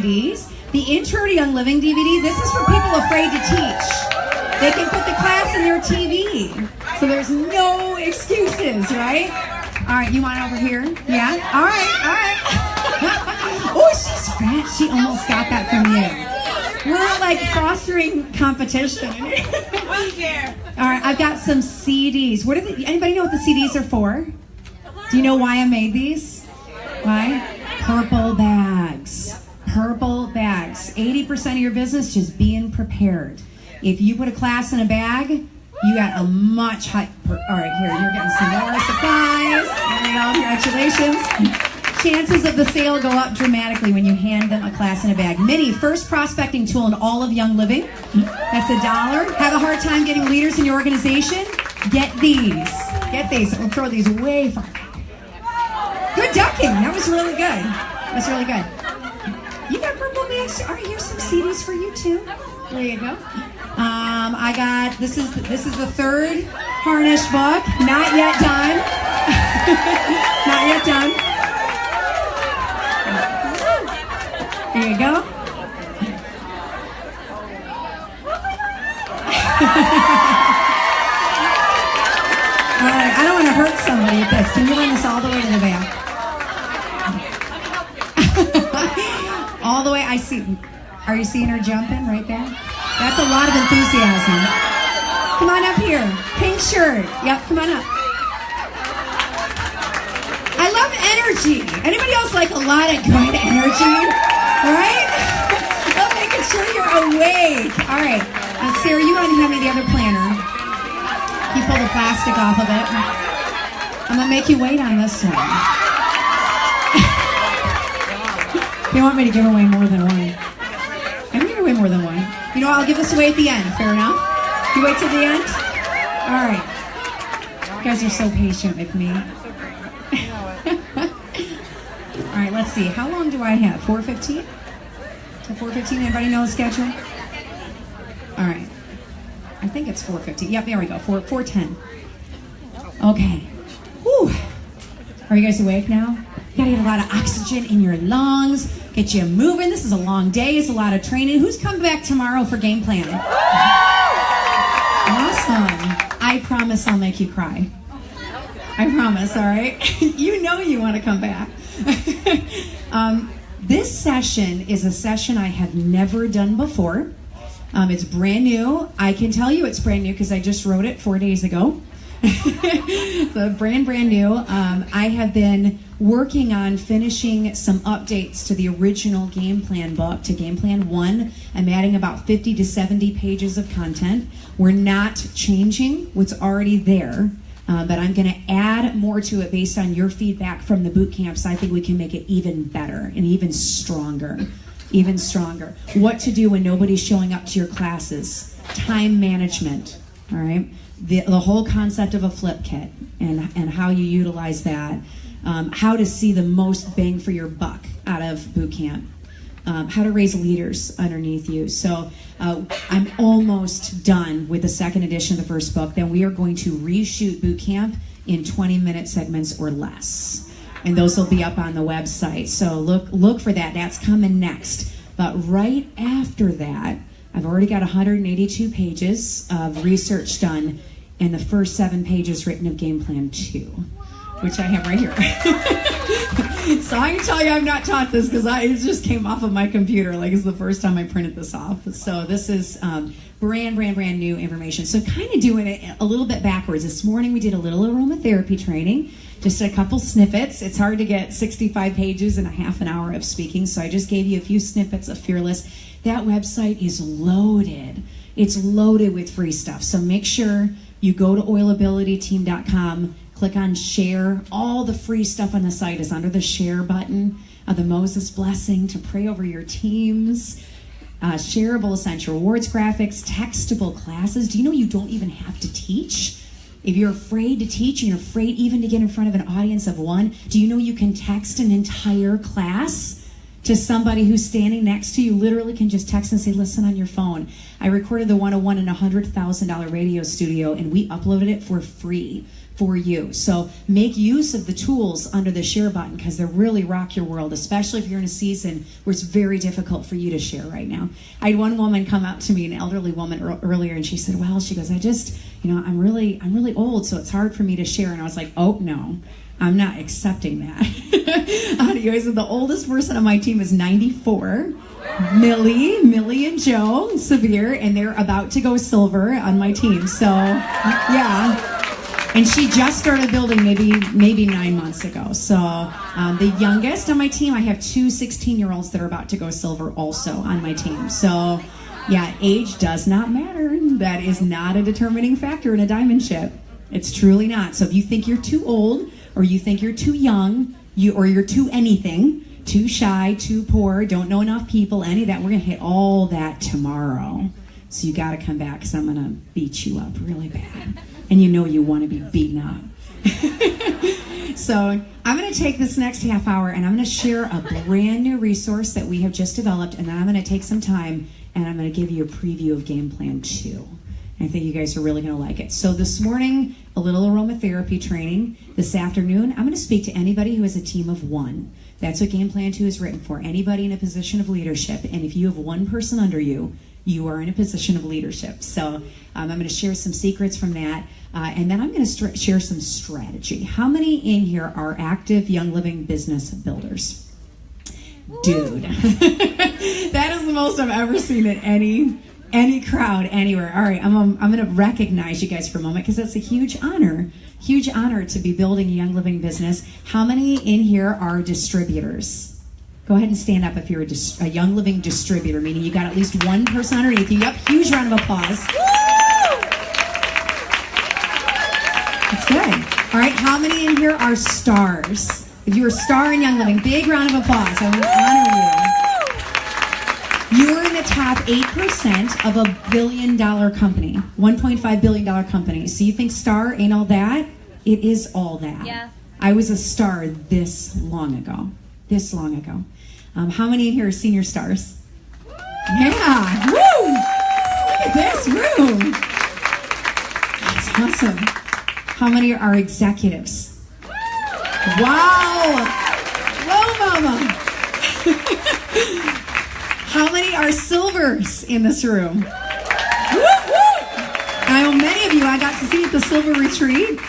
DVDs. The Intro to Young Living DVD, this is for people afraid to teach. They can put the class in their TV. So there's no excuses, right? All right, you want over here? Yeah? All right. Oh, she's fat. She almost got that from you. We're like fostering competition. All right, I've got some CDs. What are anybody know what the CDs are for? Do you know why I made these? Why? Purple bags. Purple bags. 80% of your business just being prepared. If you put a class in a bag, you got a much high. All right, here, you're getting some more supplies. There you go. Congratulations. Chances of the sale go up dramatically when you hand them a class in a bag. Mini, first prospecting tool in all of Young Living. That's $1. Have a hard time getting leaders in your organization? Get these. Get these. We'll throw these way far. Good ducking. That was really good. That's really good. You got purple bags. All right, here's some CDs for you too. There you go. I got this is the third Harnish book. Not yet done. Not yet done. There you go. All right, I don't want to hurt somebody with this. Can you run this all the way to the back? All the way. I see. Are you seeing her jumping right there? That's a lot of enthusiasm. Come on up here. Pink shirt. Yep, come on up. I love energy. Anybody else like a lot of good energy? Right? I'm making sure you're awake. All right. Sarah, you want to hand me the other planner. You pull the plastic off of it. I'm going to make you wait on this one. You want me to give away more than one? I'm giving away more than one. You know what? I'll give this away at the end. Fair enough? You wait till the end? All right. You guys are so patient with me. All right, let's see. How long do I have? 4:15? To 4:15? Anybody know the schedule? All right. I think it's 4:15. Yep, there we go. 4:10. Okay. Whew. Are you guys awake now? You gotta get a lot of oxygen in your lungs, get you moving. This is a long day. It's a lot of training. Who's coming back tomorrow for game plan? Awesome. I promise I'll make you cry. I promise, all right? You know you want to come back. This session is a session I have never done before. It's brand new. I can tell you it's brand new because I just wrote it 4 days ago. So brand new. I have been working on finishing some updates to the original game plan book, to game plan 1. I'm adding about 50 to 70 pages of content. We're not changing what's already there. But I'm going to add more to it based on your feedback from the boot camps. I think we can make it even better and even stronger. Even stronger. What to do when nobody's showing up to your classes. Time management. All right? The whole concept of a flip kit and how you utilize that. How to see the most bang for your buck out of boot camp. How to raise leaders underneath you. So I'm almost done with the second edition of the first book. Then we are going to reshoot boot camp in 20-minute segments or less. And those will be up on the website. So look for that. That's coming next. But right after that, I've already got 182 pages of research done and the first 7 pages written of game plan 2. Which I have right here. So I can tell you I've not taught this because it just came off of my computer. Like it's the first time I printed this off. So this is brand new information. So kind of doing it a little bit backwards. This morning we did a little aromatherapy training. Just a couple snippets. It's hard to get 65 pages in a half an hour of speaking. So I just gave you a few snippets of Fearless. That website is loaded. It's loaded with free stuff. So make sure you go to oilabilityteam.com. Click on share. All the free stuff on the site is under the share button. The Moses blessing to pray over your teams. Shareable essential rewards graphics. Textable classes. Do you know you don't even have to teach? If you're afraid to teach and you're afraid even to get in front of an audience of one, do you know you can text an entire class to somebody who's standing next to you? Literally can just text and say, listen on your phone. I recorded the 101 in a $100,000 radio studio and we uploaded it for free for you. So make use of the tools under the share button because they really rock your world, especially if you're in a season where it's very difficult for you to share right now. I had one woman come up to me, an elderly woman earlier, and she said, well, she goes, I'm really old, so it's hard for me to share. And I was like, oh, no. I'm not accepting that. Anyways, the oldest person on my team is 94. Millie and Joe, Severe, and they're about to go silver on my team. So, yeah. And she just started building maybe 9 months ago. So the youngest on my team, I have two 16-year-olds that are about to go silver also on my team. So, yeah, age does not matter. That is not a determining factor in a diamond ship. It's truly not. So if you think you're too old, or you think you're too young, or you're too anything, too shy, too poor, don't know enough people, any of that, we're going to hit all that tomorrow. So you got to come back because I'm going to beat you up really bad. And you know you want to be beaten up. So I'm going to take this next half hour and I'm going to share a brand new resource that we have just developed, and then I'm going to take some time and I'm going to give you a preview of Game Plan 2. I think you guys are really going to like it. So this morning, a little aromatherapy training. This afternoon, I'm going to speak to anybody who has a team of one. That's what Game Plan 2 is written for. Anybody in a position of leadership. And if you have one person under you, you are in a position of leadership. So I'm going to share some secrets from that. And then I'm going to share some strategy. How many in here are active Young Living business builders? Dude. That is the most I've ever seen at any crowd anywhere. All right, I'm going to recognize you guys for a moment because that's a huge honor to be building a Young Living business. How many in here are distributors? Go ahead and stand up if you're a Young Living distributor, meaning you got at least one person underneath you. Yep, huge round of applause. That's good. All right, how many in here are stars? If you're a star in Young Living, big round of applause. I want to honor you. You're in the top 8% of a $1 billion company, $1.5 billion company. So you think star ain't all that? It is all that. Yeah. I was a star this long ago. How many in here are senior stars? Yeah. Woo! Look at this room. That's awesome. How many are executives? Wow. Whoa, mama. How many are silvers in this room? Woo, woo. I know many of you I got to see at the Silver Retreat.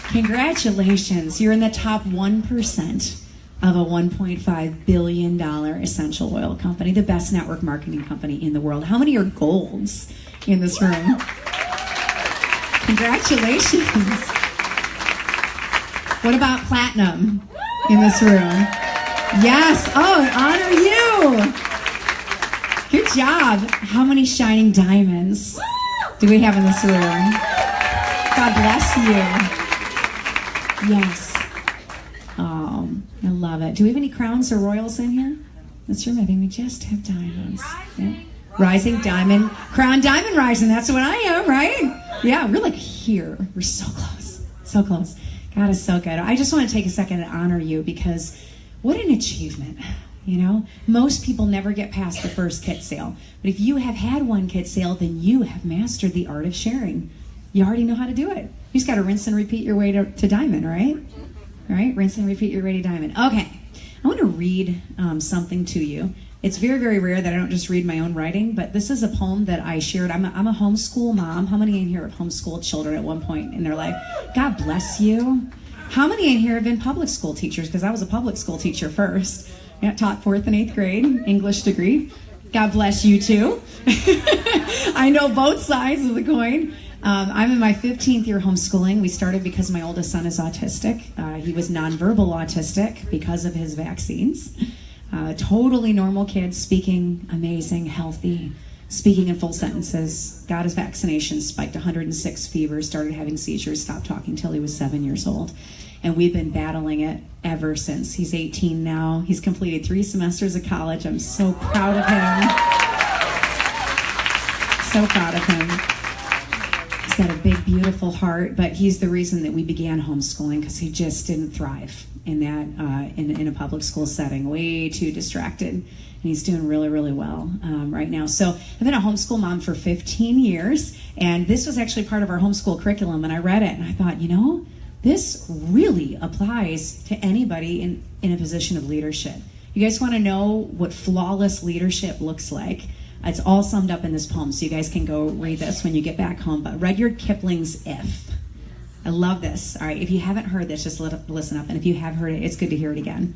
Congratulations. You're in the top 1% of a $1.5 billion essential oil company, the best network marketing company in the world. How many are golds in this room? Congratulations. What about platinum in this room? Yes. Oh, honor you. Good job. How many shining diamonds do we have in this room? God bless you. Yes. Oh, I love it. Do we have any crowns or royals in here? This room, I think we just have diamonds. Yeah. Rising diamond. Crown diamond rising. That's what I am, right? Yeah, we're like here. We're so close. So close. God is so good. I just want to take a second and honor you because what an achievement. You know, most people never get past the first kit sale. But if you have had one kit sale, then you have mastered the art of sharing. You already know how to do it. You just got to rinse and repeat your way to diamond, right? All right, rinse and repeat your way to diamond. Okay, I want to read something to you. It's very, very rare that I don't just read my own writing, but this is a poem that I shared. I'm a homeschool mom. How many in here have homeschooled children at one point in their life? God bless you. How many in here have been public school teachers? Because I was a public school teacher first. Yeah, taught 4th and 8th grade, English degree. God bless you too. I know both sides of the coin. I'm in my 15th year homeschooling. We started because my oldest son is autistic. He was nonverbal autistic because of his vaccines. Totally normal kid, speaking amazing, healthy, speaking in full sentences. Got his vaccinations, spiked 106 fever, started having seizures, stopped talking till he was 7 years old. And we've been battling it ever since. He's 18 now. He's completed 3 semesters of college. I'm so proud of him. So proud of him. He's got a big, beautiful heart, but he's the reason that we began homeschooling because he just didn't thrive in that in a public school setting. Way too distracted. And he's doing really, really well right now. So I've been a homeschool mom for 15 years, and this was actually part of our homeschool curriculum, and I read it, and I thought, you know, this really applies to anybody in a position of leadership. You guys want to know what flawless leadership looks like? It's all summed up in this poem, so you guys can go read this when you get back home. But Rudyard Kipling's If. I love this. All right, if you haven't heard this, just listen up. And if you have heard it, it's good to hear it again.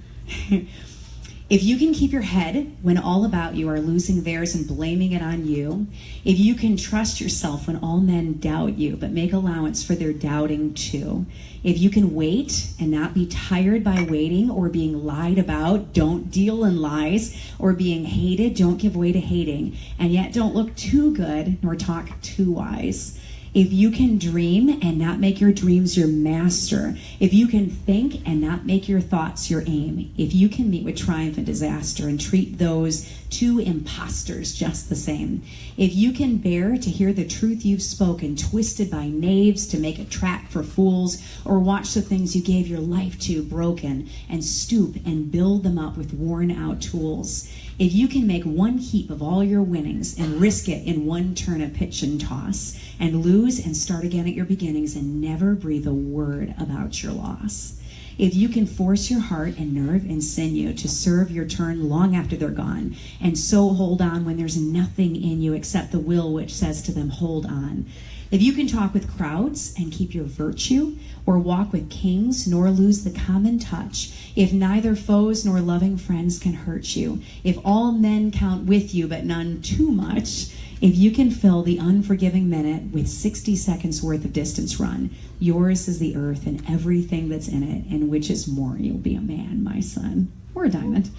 If you can keep your head when all about you are losing theirs and blaming it on you, if you can trust yourself when all men doubt you, but make allowance for their doubting too, if you can wait and not be tired by waiting or being lied about, don't deal in lies, or being hated, don't give way to hating, and yet don't look too good nor talk too wise. If you can dream and not make your dreams your master, if you can think and not make your thoughts your aim, if you can meet with triumph and disaster and treat those two imposters just the same, if you can bear to hear the truth you've spoken twisted by knaves to make a trap for fools, or watch the things you gave your life to broken and stoop and build them up with worn out tools, if you can make one heap of all your winnings and risk it in one turn of pitch and toss, and lose and start again at your beginnings and never breathe a word about your loss, if you can force your heart and nerve and sinew to serve your turn long after they're gone, and so hold on when there's nothing in you except the will which says to them, hold on. If you can talk with crowds and keep your virtue, or walk with kings nor lose the common touch, if neither foes nor loving friends can hurt you, if all men count with you but none too much, if you can fill the unforgiving minute with 60 seconds worth of distance run, yours is the earth and everything that's in it, and which is more, you'll be a man, my son, or a diamond.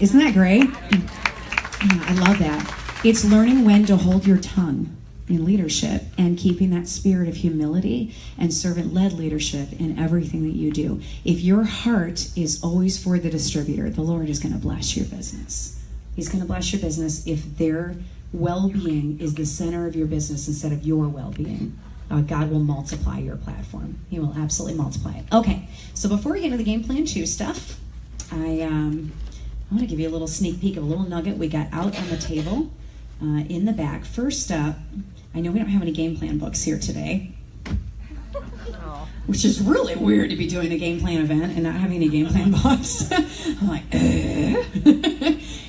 Isn't that great? I love that. It's learning when to hold your tongue in leadership and keeping that spirit of humility and servant-led leadership in everything that you do. If your heart is always for the distributor, the Lord is going to bless your business. He's going to bless your business if their well-being is the center of your business instead of your well-being. God will multiply your platform. He will absolutely multiply it. Okay, so before we get into the game plan 2 stuff, I want to give you a little sneak peek of a little nugget we got out on the table in the back. First up, I know we don't have any game plan books here today, which is really weird to be doing a game plan event and not having any game plan books. I'm like,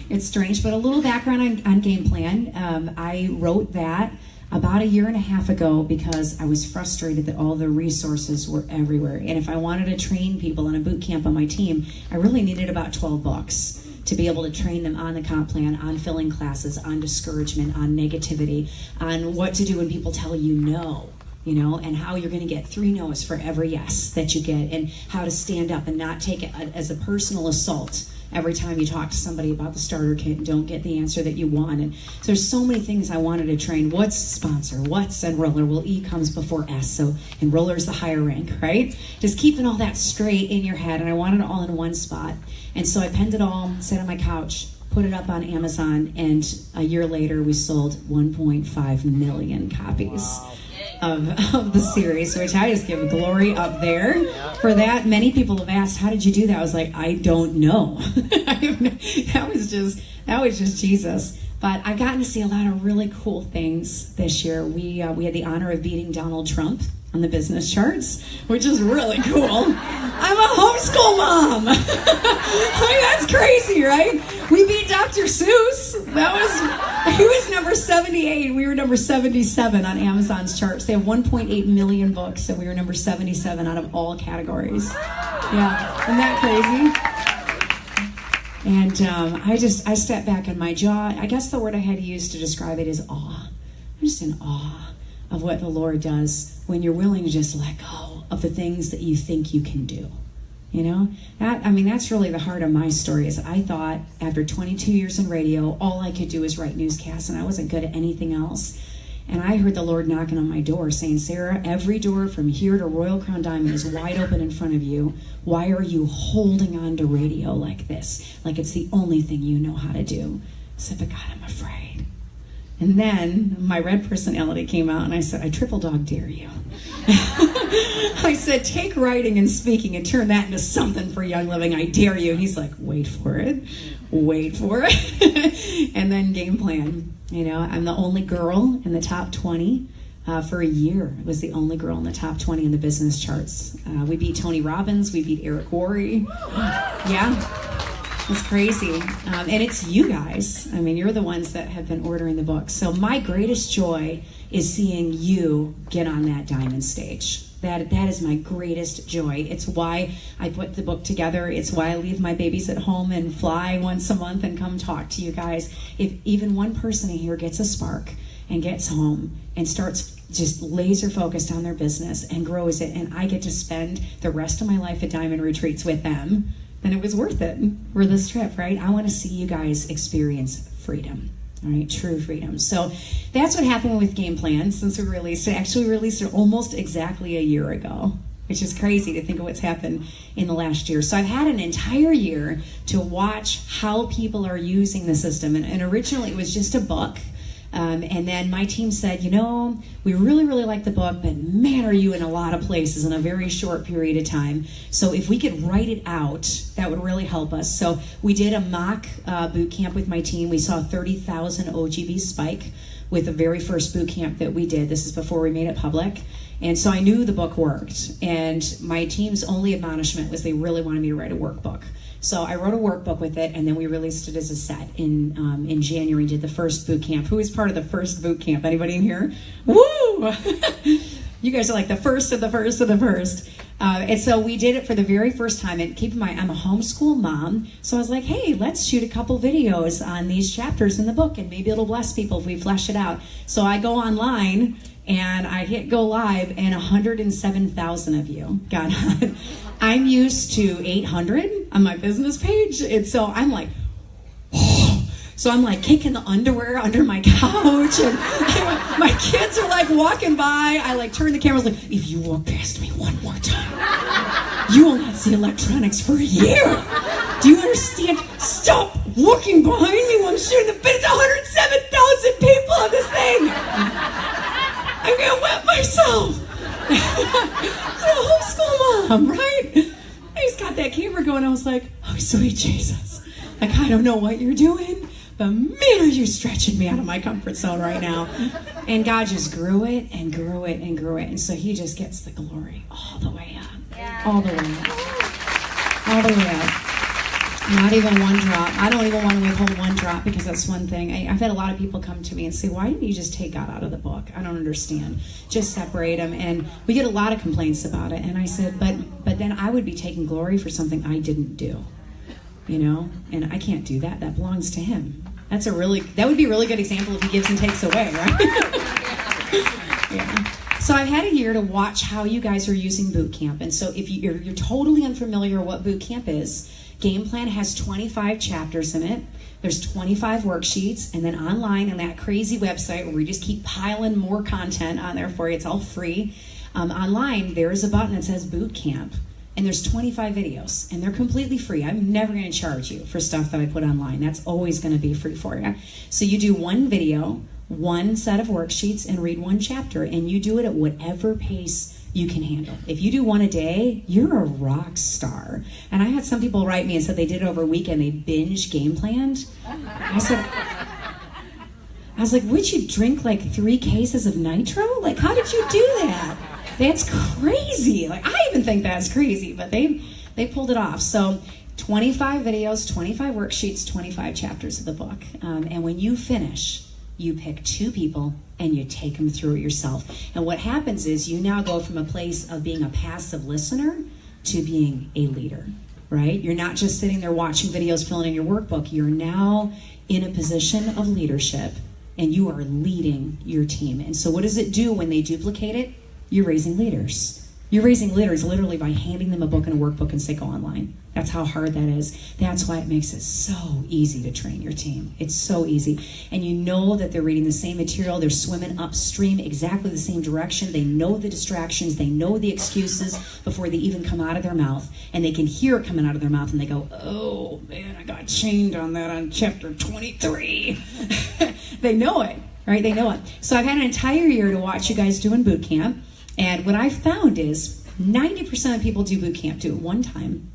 It's strange, but a little background on game plan. I wrote that about 1.5 years ago because I was frustrated that all the resources were everywhere. And if I wanted to train people in a boot camp on my team, I really needed about 12 books to be able to train them on the comp plan, on filling classes, on discouragement, on negativity, on what to do when people tell you no, and how you're going to get 3 no's for every yes that you get, and how to stand up and not take it as a personal assault every time you talk to somebody about the starter kit and don't get the answer that you want. And so there's so many things I wanted to train. What's sponsor? What's enroller? Well, E comes before S, so enroller's the higher rank, right? Just keeping all that straight in your head, and I wanted it all in one spot. And so I penned it all, sat on my couch, put it up on Amazon, and 1 year later we sold 1.5 million copies. Wow. Of the series, which I just give glory up there for that. Many people have asked, how did you do that? I was like, I don't know. That was just Jesus. But I've gotten to see a lot of really cool things this year. We had the honor of beating Donald Trump on the business charts, which is really cool. I'm a homeschool mom. That's crazy, right? We beat Dr. Seuss. He was number 78. We were number 77 on Amazon's charts. They have 1.8 million books, and we were number 77 out of all categories. Yeah, isn't that crazy? And I stepped back on my jaw. I guess the word I had to use to describe it is awe. I'm just in awe of what the Lord does when you're willing to just let go of the things that you think you can do. That's really the heart of my story. Is I thought after 22 years in radio, all I could do was write newscasts, and I wasn't good at anything else. And I heard the Lord knocking on my door saying, Sarah, every door from here to Royal Crown Diamond is wide open in front of you. Why are you holding on to radio like this? Like it's the only thing you know how to do. I said, but God, I'm afraid. And then my red personality came out, and I said, I triple dog dare you. I said, take writing and speaking and turn that into something for Young Living. I dare you. And he's like, wait for it. And then game plan. I'm the only girl in the top 20 For a year, I was the only girl in the top 20 in the business charts. We beat Tony Robbins. We beat Eric Worre. Yeah, it's crazy. And it's you guys. I mean, you're the ones that have been ordering the book. So my greatest joy is seeing you get on that diamond stage. That is my greatest joy. It's why I put the book together. It's why I leave my babies at home and fly once a month and come talk to you guys. If even one person here gets a spark and gets home and starts just laser focused on their business and grows it, and I get to spend the rest of my life at Diamond Retreats with them, then it was worth it for this trip, right? I want to see you guys experience freedom, all right? True freedom. So that's what happened with Game Plan since we released it. Actually, we released it almost exactly a year ago, which is crazy to think of what's happened in the last year. So I've had an entire year to watch how people are using the system. And originally it was just a book. And then my team said, you know, we really, really like the book, but man, are you in a lot of places in a very short period of time. So if we could write it out, that would really help us. So we did a mock boot camp with my team. We saw 30,000 OGB spike with the very first boot camp that we did. This is before we made it public. And so I knew the book worked. And my team's only admonishment was they really wanted me to write a workbook. So I wrote a workbook with it, and then we released it as a set in January. Did the first boot camp. Who was part of the first boot camp? Anybody in here? Woo! You guys are like the first of the first of the first. And so we did it for the very first time. And keep in mind, I'm a homeschool mom. So I was like, hey, let's shoot a couple videos on these chapters in the book, and maybe it'll bless people if we flesh it out. So I go online, and I hit go live, and 107,000 of you got on. I'm used to 800 on my business page, and so I'm like, oh. So I'm like kicking the underwear under my couch, and my kids are like walking by. I like turn the cameras like, if you walk past me one more time, you will not see electronics for a year. Do you understand? Stop looking behind me while I'm shooting the bit. It's 107,000 people on this thing. I'm gonna wet myself. I'm a homeschool mom, right? I just got that camera going. I was like, oh, sweet Jesus. Like, I don't know what you're doing, but man, are you stretching me out of my comfort zone right now. And God just grew it and grew it and grew it. And so he just gets the glory all the way up. Yeah. All the way up. All the way up. Not even one drop. I don't even want to withhold one drop, because that's one thing. I've had a lot of people come to me and say, why didn't you just take God out of the book? I don't understand. Just separate him. And we get a lot of complaints about it. And I said, but then I would be taking glory for something I didn't do. You know? And I can't do that. That belongs to him. That would be a really good example if he gives and takes away, right? Yeah. So I've had a year to watch how you guys are using boot camp. And so if you're totally unfamiliar what boot camp is, Game Plan has 25 chapters in it. There's 25 worksheets, and then online on that crazy website where we just keep piling more content on there for you. It's all free. Online, there is a button that says Boot Camp, and there's 25 videos, and they're completely free. I'm never going to charge you for stuff that I put online. That's always going to be free for you. So you do one video, one set of worksheets, and read one chapter, and you do it at whatever pace you can handle. If you do one a day, you're a rock star. And I had some people write me and said they did it over a weekend. They binge Game Planned. I was like, would you drink like 3 cases of nitro? Like, how did you do that? That's crazy. Like, I even think that's crazy, but they pulled it off. So 25 videos, 25 worksheets, 25 chapters of the book. And when you finish, you pick 2 people and you take them through it yourself. And what happens is you now go from a place of being a passive listener to being a leader, right? You're not just sitting there watching videos, filling in your workbook. You're now in a position of leadership, and you are leading your team. And so what does it do when they duplicate it? You're raising leaders. You're raising leaders literally by handing them a book and a workbook and say, go online. That's how hard that is. That's why it makes it so easy to train your team. It's so easy. And you know that they're reading the same material. They're swimming upstream exactly the same direction. They know the distractions. They know the excuses before they even come out of their mouth. And they can hear it coming out of their mouth, and they go, oh, man, I got chained on that on chapter 23. They know it, right? They know it. So I've had an entire year to watch you guys doing boot camp. And what I found is 90% of people do boot camp, do it one time,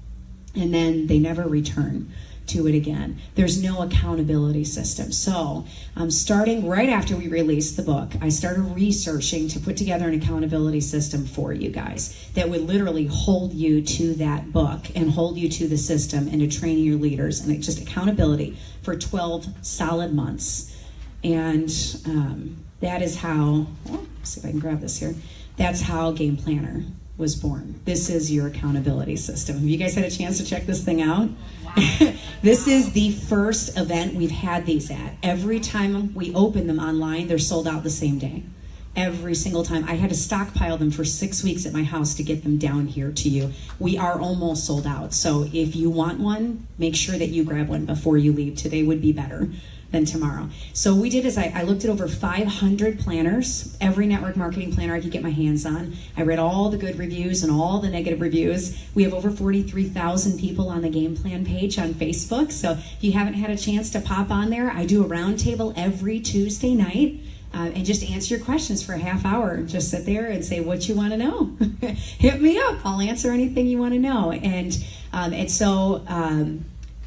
and then they never return do it again. There's no accountability system. So starting right after we released the book, I started researching to put together an accountability system for you guys that would literally hold you to that book and hold you to the system and to training your leaders, and just accountability for 12 solid months. And that is how, let's see if I can grab this here. That's how Game Planner was born. This is your accountability system. Have you guys had a chance to check this thing out? Wow. This is the first event we've had these at. Every time we open them online, they're sold out the same day. Every single time. I had to stockpile them for 6 weeks at my house to get them down here to you. We are almost sold out. So if you want one, make sure that you grab one before you leave. Today would be better than tomorrow. So we did is I looked at over 500 planners, every network marketing planner I could get my hands on. I read all the good reviews and all the negative reviews. We have over 43,000 people on the Game Plan page on Facebook. So if you haven't had a chance to pop on there, I do a roundtable every Tuesday night. And just answer your questions for a half hour. Just sit there and say what you want to know. Hit me up. I'll answer anything you want to know. And so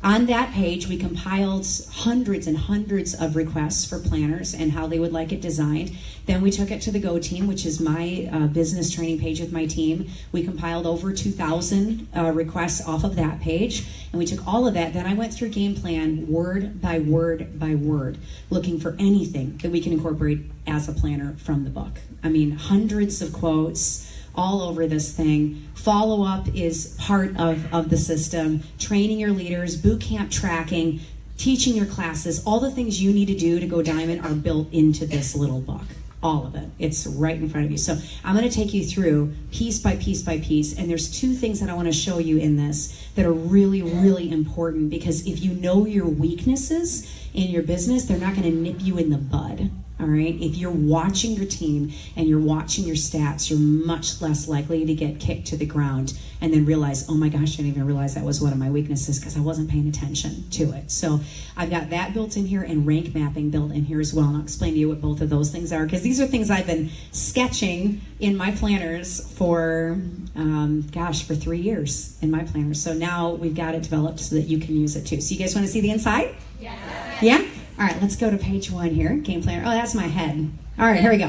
on that page, we compiled hundreds and hundreds of requests for planners and how they would like it designed. Then we took it to the Go team, which is my business training page with my team. We compiled over 2,000 requests off of that page, and we took all of that. Then I went through Game Plan word by word by word, looking for anything that we can incorporate as a planner from the book. I mean, hundreds of quotes all over this thing. Follow-up is part of the system. Training your leaders, boot camp tracking, teaching your classes, all the things you need to do to go diamond are built into this little book. All of it. It's right in front of you. So I'm going to take you through piece by piece by piece, and there's two things that I want to show you in this that are really, really important, because if you know your weaknesses in your business, they're not going to nip you in the bud. All right, if you're watching your team and you're watching your stats, you're much less likely to get kicked to the ground and then realize, oh my gosh, I didn't even realize that was one of my weaknesses because I wasn't paying attention to it. So I've got that built in here and rank mapping built in here as well. And I'll explain to you what both of those things are, because these are things I've been sketching in my planners for, for 3 years in my planners. So now we've got it developed so that you can use it too. So you guys want to see the inside? Yes. Yeah? All right, let's go to page 1 here. Game Planner. Oh, that's my head. All right, here we go.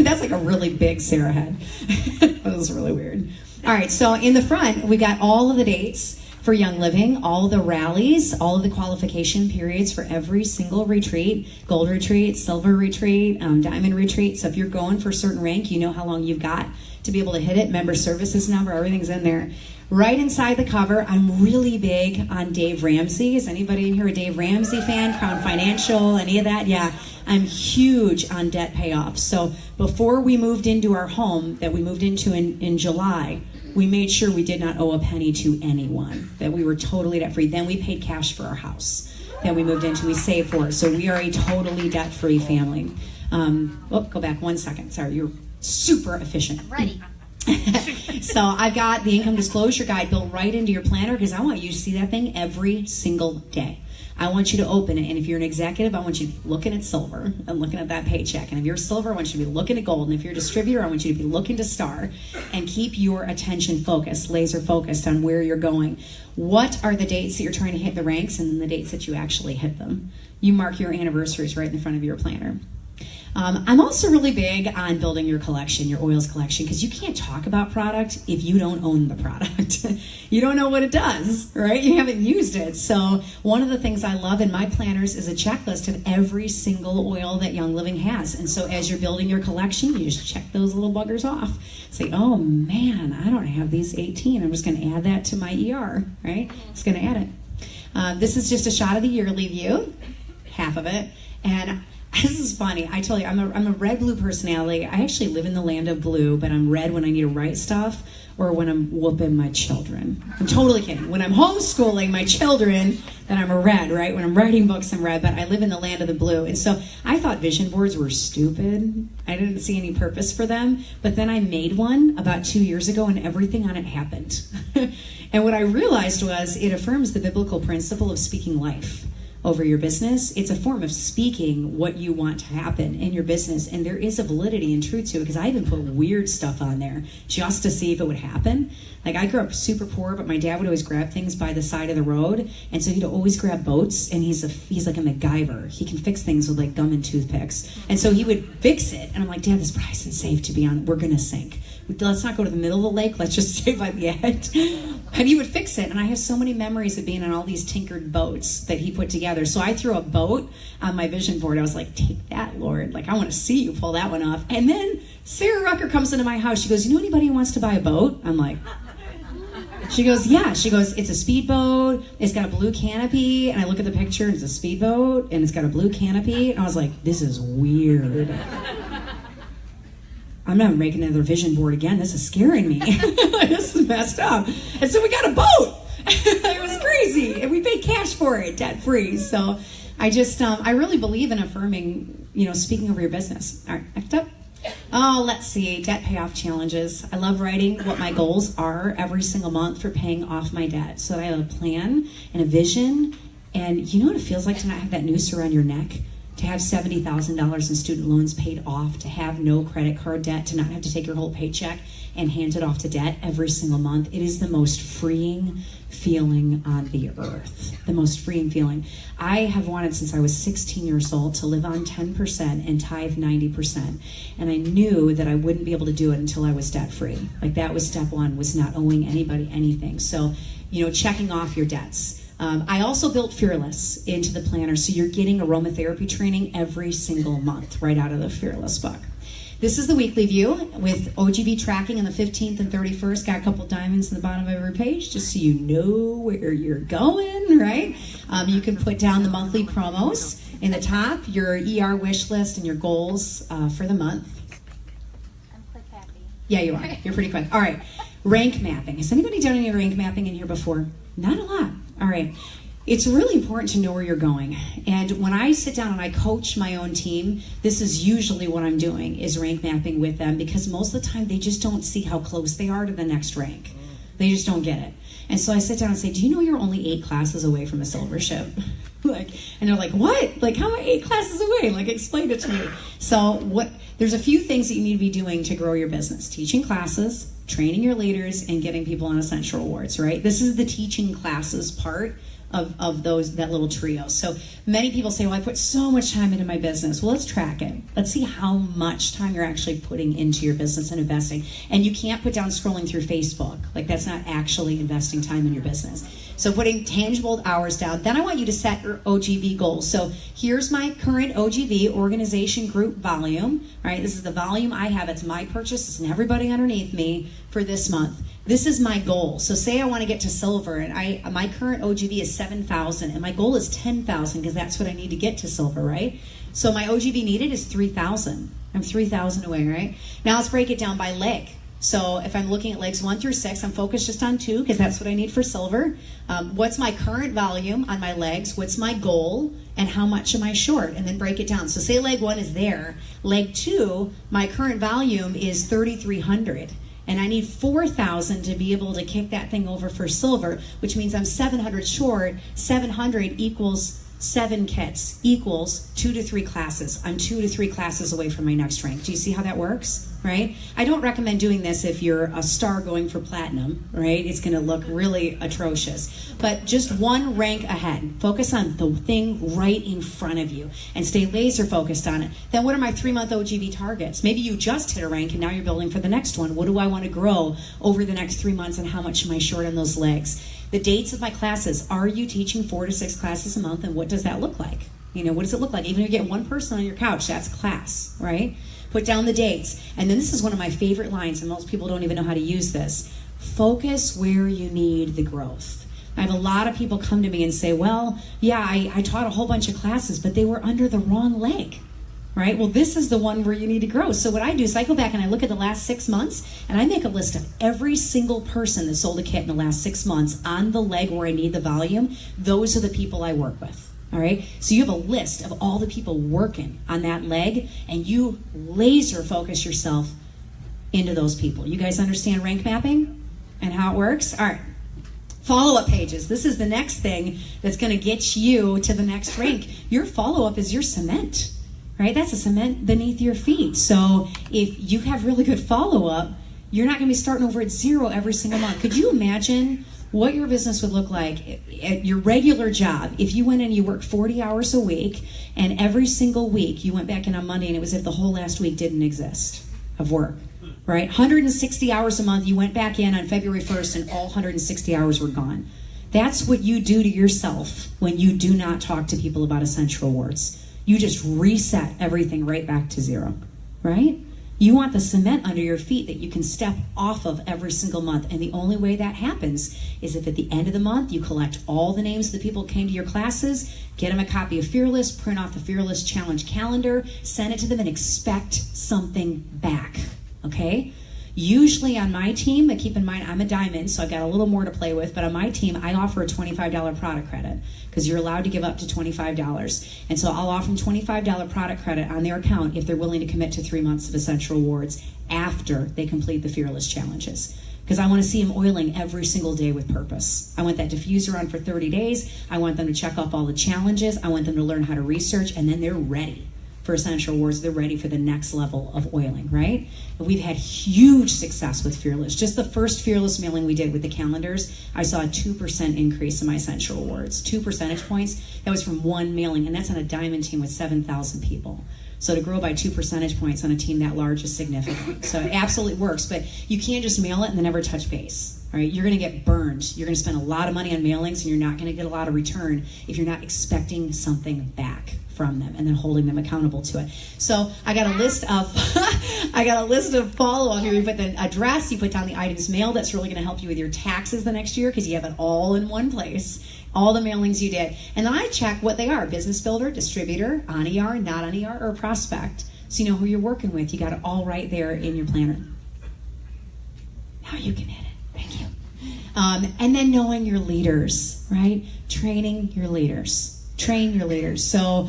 That's like a really big Sarah head. That was really weird. All right, so in the front, we got all of the dates for Young Living, all the rallies, all of the qualification periods for every single retreat, gold retreat, silver retreat, diamond retreat. So if you're going for a certain rank, you know how long you've got to be able to hit it. Member services number, everything's in there. Right inside the cover, I'm really big on Dave Ramsey. Is anybody in here a Dave Ramsey fan? Crown Financial, any of that? Yeah, I'm huge on debt payoff. So before we moved into our home that we moved into in July, we made sure we did not owe a penny to anyone, that we were totally debt-free. Then we paid cash for our house that we moved into. We saved for it. So we are a totally debt-free family. Go back 1 second. Sorry, you're super efficient. I'm ready. So I've got the income disclosure guide built right into your planner, because I want you to see that thing every single day. I want you to open it, and if you're an executive, I want you to be looking at silver and looking at that paycheck. And if you're silver, I want you to be looking at gold. And if you're a distributor, I want you to be looking to star, and keep your attention focused, laser focused on where you're going. What are the dates that you're trying to hit the ranks, and then the dates that you actually hit them? You mark your anniversaries right in front of your planner. I'm also really big on building your collection, your oils collection, because you can't talk about product if you don't own the product. You don't know what it does, right? You haven't used it. So one of the things I love in my planners is a checklist of every single oil that Young Living has. And so as you're building your collection, you just check those little buggers off. Say, oh man, I don't have these 18. I'm just going to add that to my ER, right? Just going to add it. This is just a shot of the yearly view, half of it. And this is funny. I tell you, I'm a red-blue personality. I actually live in the land of blue, but I'm red when I need to write stuff or when I'm whooping my children. I'm totally kidding. When I'm homeschooling my children, then I'm a red, right? When I'm writing books, I'm red, but I live in the land of the blue. And so I thought vision boards were stupid. I didn't see any purpose for them. But then I made one about 2 years ago, and everything on it happened. And what I realized was it affirms the biblical principle of speaking life. over your business, it's a form of speaking what you want to happen in your business. And there is a validity and truth to it, because I even put weird stuff on there just to see if it would happen. Like, I grew up super poor, but my dad would always grab things by the side of the road. And so he'd always grab boats, and he's like a MacGyver. He can fix things with like gum and toothpicks. And so he would fix it. And I'm like, Dad, this probably isn't safe to be on. We're going to sink. Let's not go to the middle of the lake. Let's just stay by the edge. And he would fix it. And I have so many memories of being on all these tinkered boats that he put together. So I threw a boat on my vision board. I was like, take that, Lord. Like, I want to see you pull that one off. And then Sarah Rucker comes into my house. She goes, you know anybody who wants to buy a boat? I'm like, she goes, yeah. She goes, it's a speedboat. It's got a blue canopy. And I look at the picture, and it's a speedboat, and it's got a blue canopy. And I was like, this is weird. I'm never making another vision board again. This is scaring me. This is messed up. And so we got a boat. It was crazy. And we paid cash for it, debt free. So I really believe in affirming, speaking over your business. All right, next up. Oh, let's see. Debt payoff challenges. I love writing what my goals are every single month for paying off my debt. So I have a plan and a vision. And you know what it feels like to not have that noose around your neck? To have $70,000 in student loans paid off, to have no credit card debt, to not have to take your whole paycheck and hand it off to debt every single month. It is the most freeing feeling on the earth. The most freeing feeling. I have wanted since I was 16 years old to live on 10% and tithe 90%. And I knew that I wouldn't be able to do it until I was debt free. Like, that was step one, was not owing anybody anything. So, checking off your debts. I also built Fearless into the planner, so you're getting aromatherapy training every single month right out of the Fearless book. This is the weekly view with OGV tracking on the 15th and 31st. Got a couple diamonds in the bottom of every page just so you know where you're going, right? You can put down the monthly promos in the top, your ER wish list, and your goals for the month. I'm quick happy. Yeah, you are. You're pretty quick. All right. Rank mapping. Has anybody done any rank mapping in here before? Not a lot. All right. It's really important to know where you're going. And when I sit down and I coach my own team, this is usually what I'm doing, is rank mapping with them, because most of the time they just don't see how close they are to the next rank. They just don't get it. And so I sit down and say, do you know you're only 8 classes away from a silver ship? And they're like, what? Like, how am I 8 classes away? Like, explain it to me. So there's a few things that you need to be doing to grow your business. Teaching classes, training your leaders, and getting people on Essential Rewards, right? This is the teaching classes part of that little trio. So many people say, well, I put so much time into my business. Well, let's track it. Let's see how much time you're actually putting into your business and investing. And you can't put down scrolling through Facebook. Like, that's not actually investing time in your business. So putting tangible hours down. Then I want you to set your OGV goals. So here's my current OGV, organization group volume. All right, this is the volume I have. It's my purchase. It's everybody underneath me for this month. This is my goal. So say I want to get to silver, and my current OGV is 7,000, and my goal is 10,000, because that's what I need to get to silver, right? So my OGV needed is 3,000. I'm 3,000 away, right? Now let's break it down by leg. So if I'm looking at legs 1 through 6, I'm focused just on 2, because that's what I need for silver. What's my current volume on my legs? What's my goal? And how much am I short? And then break it down. So say leg 1 is there. Leg 2, my current volume is 3,300. And I need 4,000 to be able to kick that thing over for silver, which means I'm 700 short. 700 equals 7 kits, equals 2 to 3 classes. I'm 2 to 3 classes away from my next rank. Do you see how that works? Right? I don't recommend doing this if you're a star going for platinum, right? It's going to look really atrocious. But just 1 rank ahead. Focus on the thing right in front of you and stay laser focused on it. Then what are my 3-month OGV targets? Maybe you just hit a rank and now you're building for the next one. What do I want to grow over the next 3 months, and how much am I short on those legs? The dates of my classes. Are you teaching 4 to 6 classes a month, and what does that look like? What does it look like? Even if you get 1 person on your couch, that's class, right? Put down the dates. And then this is one of my favorite lines, and most people don't even know how to use this. Focus where you need the growth. I have a lot of people come to me and say, well, yeah, I taught a whole bunch of classes, but they were under the wrong leg, right? Well, this is the one where you need to grow. So what I do is I go back and I look at the last 6 months, and I make a list of every single person that sold a kit in the last 6 months on the leg where I need the volume. Those are the people I work with. All right, so you have a list of all the people working on that leg, and you laser focus yourself into those people. You guys understand rank mapping and how it works? All right, Follow-up pages. This is the next thing that's going to get you to the next rank. Your follow-up is your cement, right? That's a cement beneath your feet. So if you have really good follow-up, you're not going to be starting over at zero every single month. Could you imagine what your business would look like at your regular job if you went in and you worked 40 hours a week, and every single week you went back in on Monday and it was as if the whole last week didn't exist of work, right? 160 hours a month, you went back in on February 1st and all 160 hours were gone. That's what you do to yourself when you do not talk to people about Essential Rewards. You just reset everything right back to zero, right? You want the cement under your feet that you can step off of every single month. And the only way that happens is if at the end of the month you collect all the names of the people who came to your classes, get them a copy of Fearless, print off the Fearless Challenge calendar, send it to them, and expect something back, okay? Usually on my team, but keep in mind I'm a diamond, so I've got a little more to play with, but on my team I offer a $25 product credit because you're allowed to give up to $25. And so I'll offer them $25 product credit on their account if they're willing to commit to 3 months of Essential Rewards after they complete the Fearless Challenges. Because I want to see them oiling every single day with purpose. I want that diffuser on for 30 days. I want them to check off all the challenges. I want them to learn how to research, and then they're ready for Essential Rewards. They're ready for the next level of oiling, right? And we've had huge success with Fearless. Just the first Fearless mailing we did with the calendars, I saw a 2% increase in my Essential Rewards. 2 percentage points. That was from one mailing, and that's on a diamond team with 7,000 people. So to grow by 2 percentage points on a team that large is significant. So it absolutely works, but you can't just mail it and then never touch base. All right, you're going to get burned. You're going to spend a lot of money on mailings, and you're not going to get a lot of return if you're not expecting something back from them and then holding them accountable to it. So I got a list of follow-up here. You put the address, you put down the items mailed. That's really going to help you with your taxes the next year because you have it all in one place. All the mailings you did. And then I check what they are: business builder, distributor, on ER, not on ER, or prospect. So you know who you're working with. You got it all right there in your planner. Now you can hit it. Thank you. And then knowing your leaders, right? Training your leaders. Train your leaders. So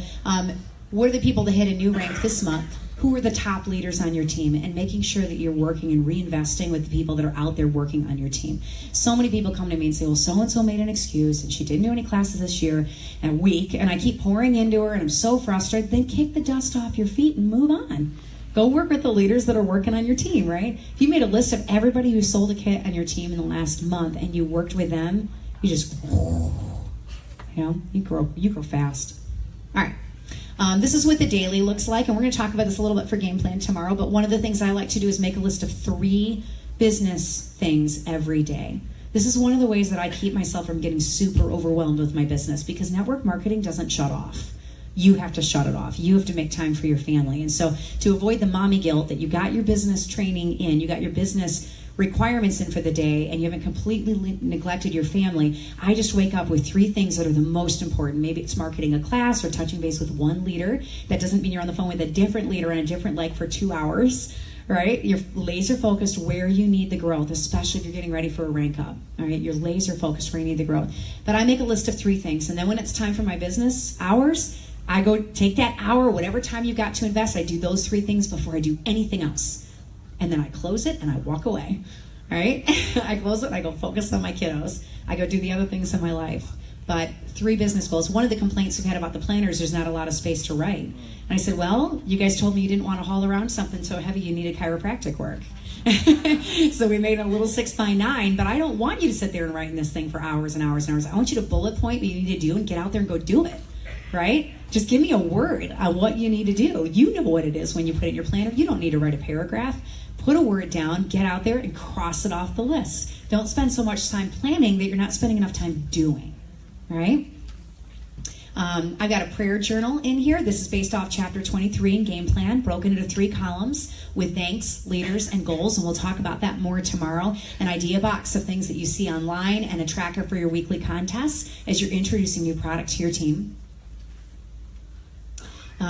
what are the people that hit a new rank this month? Who are the top leaders on your team? And making sure that you're working and reinvesting with the people that are out there working on your team. So many people come to me and say, well, so-and-so made an excuse and she didn't do any classes this year and week, and I keep pouring into her and I'm so frustrated. Then kick the dust off your feet and move on. Go work with the leaders that are working on your team, right? If you made a list of everybody who sold a kit on your team in the last month and you worked with them, you just, you grow fast. All right. This is what the daily looks like, and we're going to talk about this a little bit for game plan tomorrow, but one of the things I like to do is make a list of 3 business things every day. This is one of the ways that I keep myself from getting super overwhelmed with my business, because network marketing doesn't shut off. You have to shut it off. You have to make time for your family. And so to avoid the mommy guilt that you got your business training in, you got your business requirements in for the day, and you haven't completely neglected your family, I just wake up with 3 things that are the most important. Maybe it's marketing a class or touching base with one leader. That doesn't mean you're on the phone with a different leader on a different leg for 2 hours, right? You're laser focused where you need the growth, especially if you're getting ready for a rank up, all right? You're laser focused where you need the growth. But I make a list of 3 things, and then when it's time for my business hours, I go take that hour, whatever time you've got to invest, I do those 3 things before I do anything else. And then I close it and I walk away, all right? I close it and I go focus on my kiddos. I go do the other things in my life. But 3 business goals. One of the complaints we've had about the planners, there's not a lot of space to write. And I said, well, you guys told me you didn't want to haul around something so heavy you needed chiropractic work. So we made a little 6x9, but I don't want you to sit there and write in this thing for hours and hours and hours. I want you to bullet point what you need to do and get out there and go do it, right? Just give me a word on what you need to do. You know what it is when you put it in your planner. You don't need to write a paragraph. Put a word down, get out there, and cross it off the list. Don't spend so much time planning that you're not spending enough time doing, right? I've got a prayer journal in here. This is based off chapter 23 in game plan, broken into 3 columns with thanks, leaders, and goals, and we'll talk about that more tomorrow. An idea box of things that you see online, and a tracker for your weekly contests as you're introducing new products to your team.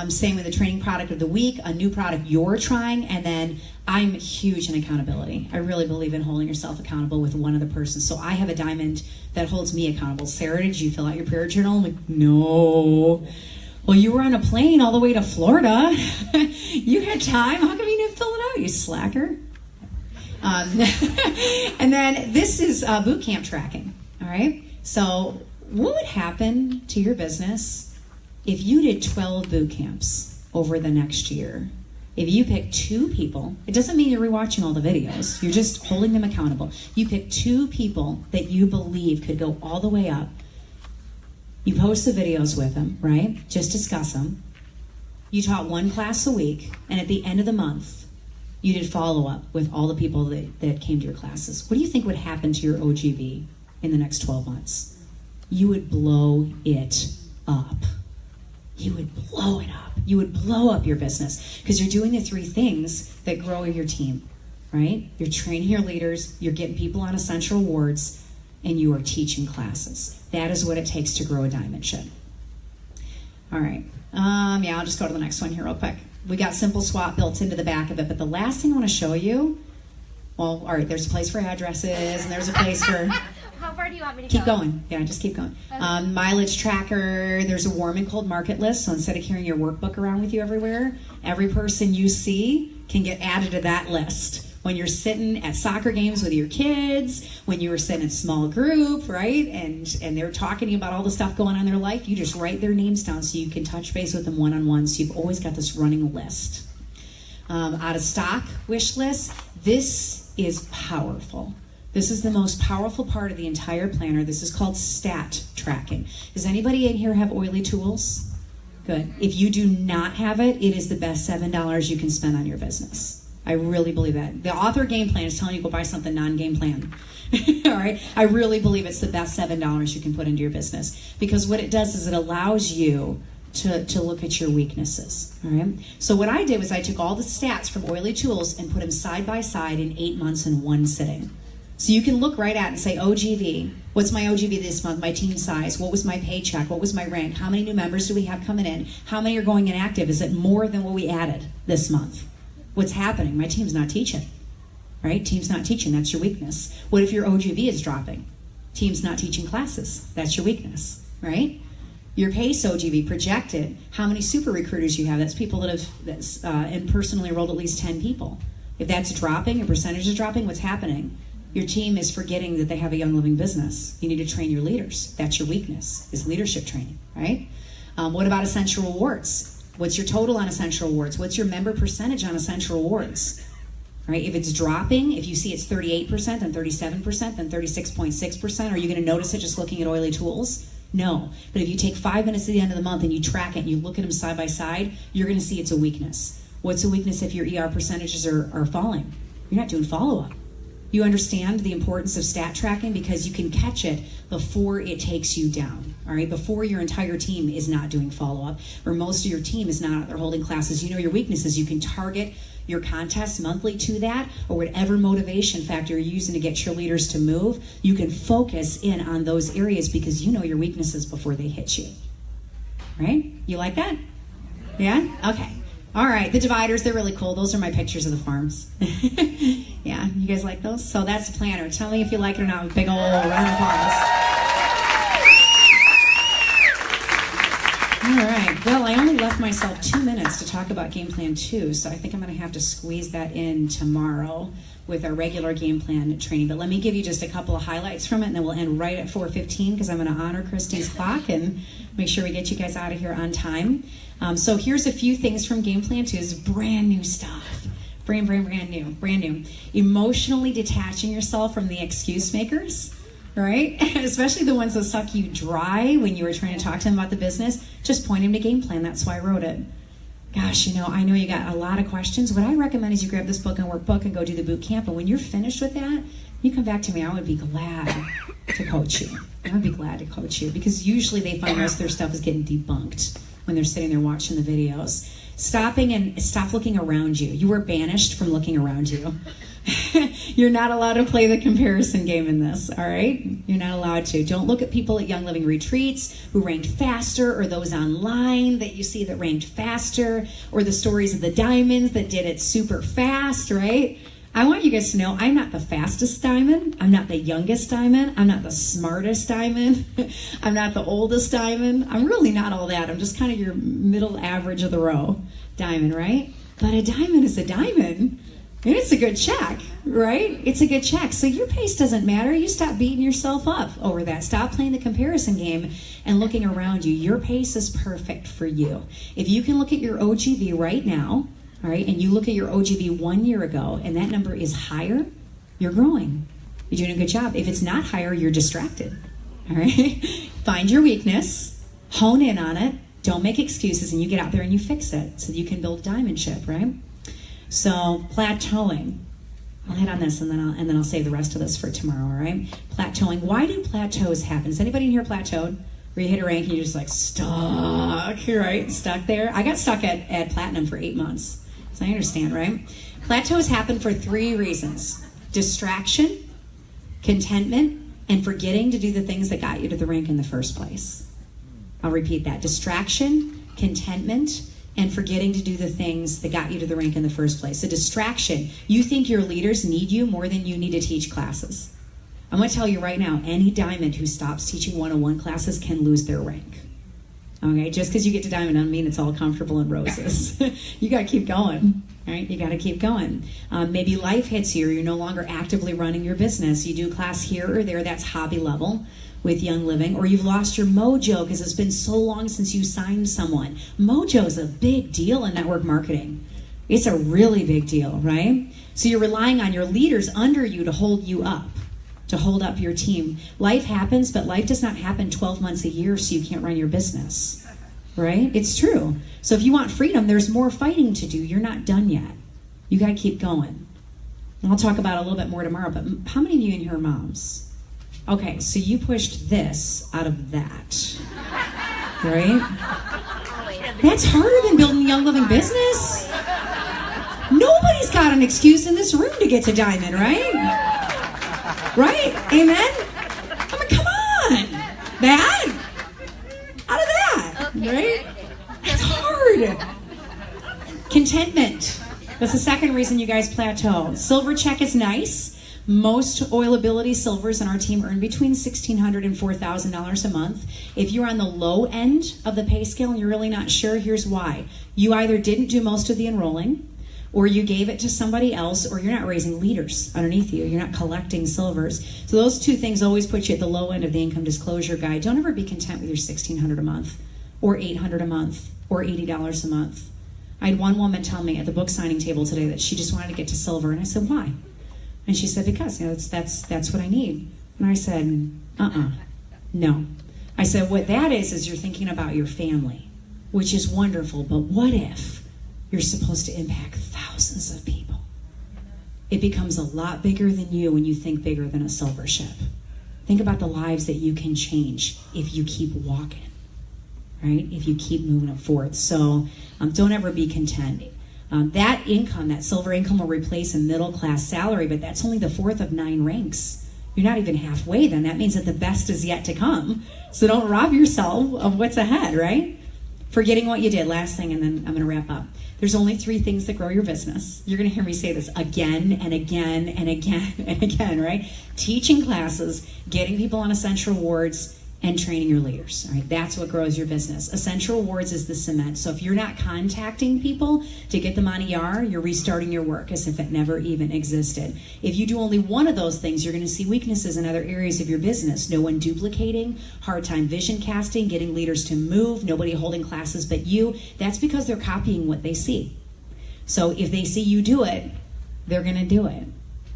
Same with the training product of the week, a new product you're trying, and then I'm huge in accountability. I really believe in holding yourself accountable with one other person. So I have a diamond that holds me accountable. Sarah, did you fill out your prayer journal? I'm like, no. Well, you were on a plane all the way to Florida. You had time. How come you didn't fill it out, you slacker? And then this is boot camp tracking. All right? So what would happen to your business if you did 12 boot camps over the next year? If you pick 2 people, it doesn't mean you're rewatching all the videos. You're just holding them accountable. You pick 2 people that you believe could go all the way up. You post the videos with them, right? Just discuss them. You taught 1 class a week, and at the end of the month, you did follow-up with all the people that came to your classes. What do you think would happen to your OGV in the next 12 months? You would blow it up. You would blow it up. You would blow up your business because you're doing the 3 things that grow your team, right? You're training your leaders, you're getting people on essential awards, and you are teaching classes. That is what it takes to grow a diamond ship. All right. Yeah, I'll just go to the next one here real quick. We got Simple Swap built into the back of it, but the last thing I want to show you, well, all right, there's a place for addresses, and there's a place for... How far do you want me to Keep going. Yeah, just keep going. Okay. Mileage tracker. There's a warm and cold market list. So instead of carrying your workbook around with you everywhere, every person you see can get added to that list. When you're sitting at soccer games with your kids, when you were sitting in small group, right? And they're talking to you about all the stuff going on in their life, you just write their names down so you can touch base with them one-on-one. So you've always got this running list. Out of stock wish list. This is powerful. This is the most powerful part of the entire planner. This is called stat tracking. Does anybody in here have oily tools? Good. If you do not have it, it is the best $7 you can spend on your business. I really believe that. The author game plan is telling you go buy something non-game plan. All right? I really believe it's the best $7 you can put into your business because what it does is it allows you to look at your weaknesses. All right? So what I did was I took all the stats from Oily Tools and put them side by side in 8 months in one sitting. So you can look right at it and say, OGV, what's my OGV this month, my team size, what was my paycheck, what was my rank, how many new members do we have coming in, how many are going inactive, is it more than what we added this month? What's happening? My team's not teaching, right? Team's not teaching, that's your weakness. What if your OGV is dropping? Team's not teaching classes, that's your weakness, right? Your PACE OGV projected, how many super recruiters you have, that's people that have personally enrolled at least 10 people. If that's dropping, your percentage is dropping, what's happening? Your team is forgetting that they have a young living business. You need to train your leaders. That's your weakness, is leadership training, right? What about essential rewards? What's your total on essential rewards? What's your member percentage on essential rewards? Right? If it's dropping, if you see it's 38%, then 37%, then 36.6%, are you going to notice it just looking at Oily Tools? No. But if you take 5 minutes at the end of the month and you track it and you look at them side by side, you're going to see it's a weakness. What's a weakness if your ER percentages are falling? You're not doing follow-up. You understand the importance of stat tracking because you can catch it before it takes you down, all right? Before your entire team is not doing follow-up or most of your team is not out there holding classes. You know your weaknesses. You can target your contest monthly to that or whatever motivation factor you're using to get your leaders to move. You can focus in on those areas because you know your weaknesses before they hit you, right? You like that? Yeah? Okay. All right, the dividers, they're really cool. Those are my pictures of the farms. Yeah, you guys like those? So that's the planner. Tell me if you like it or not with a big old round of applause. All right, well, I only left myself 2 minutes to talk about Game Plan 2, so I think I'm going to have to squeeze that in tomorrow with our regular game plan training. But let me give you just a couple of highlights from it, and then we'll end right at 4:15 because I'm going to honor Christy's clock and make sure we get you guys out of here on time. So here's a few things from Game Plan 2. It's brand new stuff. Brand new. Emotionally detaching yourself from the excuse makers, right? Especially the ones that suck you dry when you were trying to talk to them about the business. Just point them to Game Plan. That's why I wrote it. Gosh, I know you got a lot of questions. What I recommend is you grab this book and workbook and go do the boot camp. And when you're finished with that, you come back to me. I would be glad to coach you. Because usually they find most of their stuff is getting debunked when they're sitting there watching the videos. Stop looking around you. You were banished from looking around you. You're not allowed to play the comparison game in this, all right? You're not allowed to. Don't look at people at Young Living Retreats who ranked faster or those online that you see that ranked faster or the stories of the diamonds that did it super fast, right? I want you guys to know I'm not the fastest diamond. I'm not the youngest diamond. I'm not the smartest diamond. I'm not the oldest diamond. I'm really not all that. I'm just kind of your middle average of the row diamond, right? But a diamond is a diamond. And it's a good check, right? It's a good check. So your pace doesn't matter. You stop beating yourself up over that. Stop playing the comparison game and looking around you. Your pace is perfect for you. If you can look at your OGV right now, all right, and you look at your OGV 1 year ago, and that number is higher, you're growing. You're doing a good job. If it's not higher, you're distracted, all right? Find your weakness, hone in on it, don't make excuses, and you get out there and you fix it so that you can build a diamond ship, right? So plateauing, I'll hit on this and then I'll save the rest of this for tomorrow, all right? Plateauing, why do plateaus happen? Is anybody in here plateaued? Where you hit a rank and you're just like stuck, right? Stuck there. I got stuck at platinum for 8 months, so I understand, right? Plateaus happen for 3 reasons: distraction, contentment, and forgetting to do the things that got you to the rank in the first place. I'll repeat that: distraction, contentment, and forgetting to do the things that got you to the rank in the first place. So distraction, you think your leaders need you more than you need to teach classes. I'm going to tell you right now, any diamond who stops teaching one-on-one classes can lose their rank. Okay, just because you get to diamond doesn't mean it's all comfortable and roses. You got to keep going, right? You got to keep going. Maybe life hits you, or you're no longer actively running your business. You do class here or there, that's hobby level with Young Living, or you've lost your mojo because it's been so long since you signed someone. Mojo is a big deal in network marketing. It's a really big deal, right? So you're relying on your leaders under you to hold you up, to hold up your team. Life happens, but life does not happen 12 months a year so you can't run your business, right? It's true. So if you want freedom, there's more fighting to do. You're not done yet. You got to keep going. And I'll talk about it a little bit more tomorrow, but how many of you in here are moms? Okay, so you pushed this out of that, right? That's harder than building a Young Living business. Nobody's got an excuse in this room to get to diamond, right? Right? Amen? I mean, come on. That? Out of that, right? It's hard. Contentment. That's the second reason you guys plateau. Silver check is nice. Most oilability silvers in our team earn between $1,600 and $4,000 a month. If you're on the low end of the pay scale and you're really not sure, here's why. You either didn't do most of the enrolling, or you gave it to somebody else, or you're not raising leaders underneath you. You're not collecting silvers. So those 2 things always put you at the low end of the income disclosure guide. Don't ever be content with your $1,600 a month, or $800 a month, or $80 a month. I had one woman tell me at the book signing table today that she just wanted to get to silver, and I said, why? And she said, because that's what I need. And I said, no. I said, what that is you're thinking about your family, which is wonderful, but what if you're supposed to impact thousands of people? It becomes a lot bigger than you when you think bigger than a silver ship. Think about the lives that you can change if you keep walking, right? If you keep moving it forward. So don't ever be content. That income, that silver income, will replace a middle class salary, but that's only the 4th of 9 ranks. You're not even halfway then. That means that the best is yet to come. So don't rob yourself of what's ahead, right? Forgetting what you did. Last thing, and then I'm going to wrap up. There's only 3 things that grow your business. You're going to hear me say this again and again and again and again, right? Teaching classes, getting people on Essential Rewards, and training your leaders. All right, that's what grows your business. Essential Rewards is the cement. So if you're not contacting people to get them on ER, you're restarting your work as if it never even existed. If you do only one of those things, you're going to see weaknesses in other areas of your business. No one duplicating, hard time vision casting, getting leaders to move, nobody holding classes but you. That's because they're copying what they see. So if they see you do it, they're going to do it.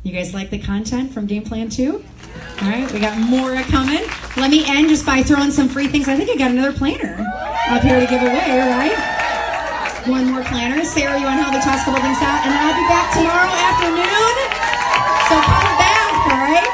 You guys like the content from Game Plan 2? All right, we got more coming. Let me end just by throwing some free things. I think I got another planner up here to give away, right? One more planner. Sarah, you want to help me toss a couple things out? And then I'll be back tomorrow afternoon. So come back, all right?